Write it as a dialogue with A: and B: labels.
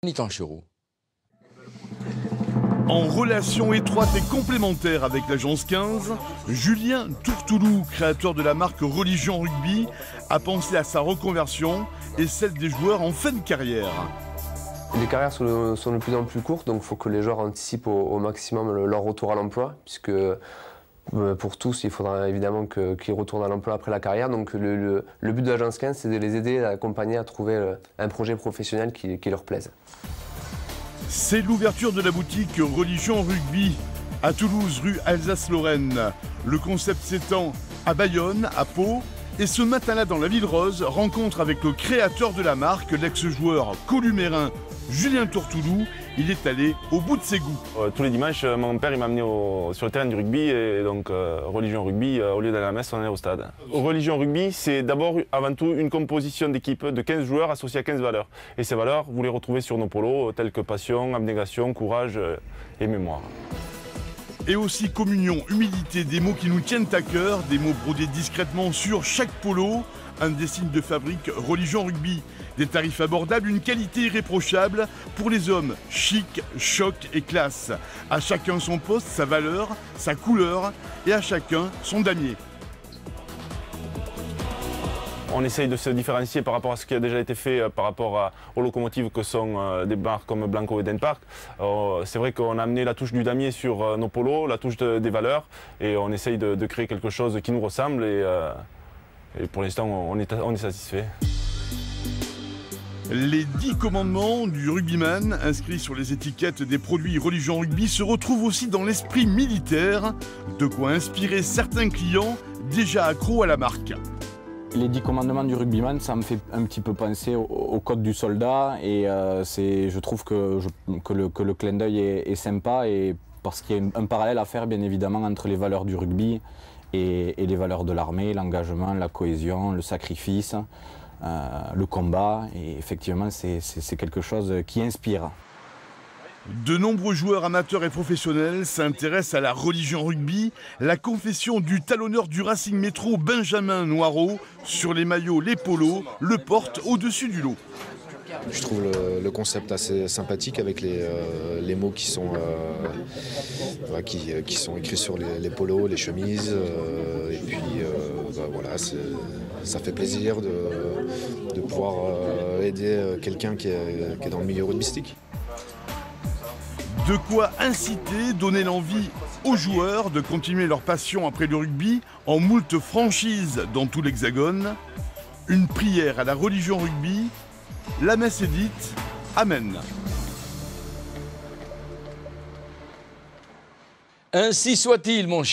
A: Nitanchero.
B: En relation étroite et complémentaire avec l'Agence 15, Julien Tourtoulou, créateur de la marque Religion Rugby, a pensé à sa reconversion et celle des joueurs en fin de carrière.
C: Les carrières sont de plus en plus courtes, donc il faut que les joueurs anticipent au maximum leur retour à l'emploi, puisque pour tous, il faudra évidemment qu'ils retournent à l'emploi après la carrière. Donc le but de l'Agence 15, c'est de les aider, d'accompagner à trouver un projet professionnel qui leur plaise.
B: C'est l'ouverture de la boutique Religion Rugby à Toulouse, rue Alsace-Lorraine. Le concept s'étend à Bayonne, à Pau. Et ce matin-là, dans la Ville Rose, rencontre avec le créateur de la marque, l'ex-joueur columérin Julien Tourtoulou. Il est allé au bout de ses goûts.
D: Tous les dimanches, mon père m'a amené sur le terrain du rugby et donc Religion Rugby, au lieu d'aller à la messe, on est au stade. Religion Rugby, c'est d'abord avant tout une composition d'équipe de 15 joueurs associés à 15 valeurs. Et ces valeurs, vous les retrouvez sur nos polos, telles que passion, abnégation, courage et mémoire.
B: Et aussi communion, humilité, des mots qui nous tiennent à cœur, des mots brodés discrètement sur chaque polo, un des signes de fabrique Religion Rugby. Des tarifs abordables, une qualité irréprochable pour les hommes, chic, choc et classe. À chacun son poste, sa valeur, sa couleur et à chacun son damier.
D: On essaye de se différencier par rapport à ce qui a déjà été fait par rapport aux locomotives que sont des marques comme Blanco et Denpark. C'est vrai qu'on a amené la touche du damier sur nos polos, la touche des valeurs, et on essaye de créer quelque chose qui nous ressemble et pour l'instant on est satisfait.
B: Les 10 commandements du rugbyman inscrits sur les étiquettes des produits Religion Rugby se retrouvent aussi dans l'esprit militaire, de quoi inspirer certains clients déjà accros à la marque.
E: Les 10 commandements du rugbyman, ça me fait un petit peu penser au code du soldat et je trouve que le clin d'œil est sympa et parce qu'il y a un parallèle à faire bien évidemment entre les valeurs du rugby et les valeurs de l'armée, l'engagement, la cohésion, le sacrifice, le combat, et effectivement c'est quelque chose qui inspire.
B: De nombreux joueurs amateurs et professionnels s'intéressent à la Religion Rugby. La confession du talonneur du Racing Métro, Benjamin Noireau, sur les maillots, les polos, le porte au-dessus du lot.
F: Je trouve le concept assez sympathique avec les mots qui sont écrits sur les polos, les chemises. Et puis voilà, ça fait plaisir de pouvoir aider quelqu'un qui est dans le milieu rugbystique.
B: De quoi inciter, donner l'envie aux joueurs de continuer leur passion après le rugby en moult franchises dans tout l'Hexagone. Une prière à la Religion Rugby. La messe est dite. Amen.
A: Ainsi soit-il, mon cher.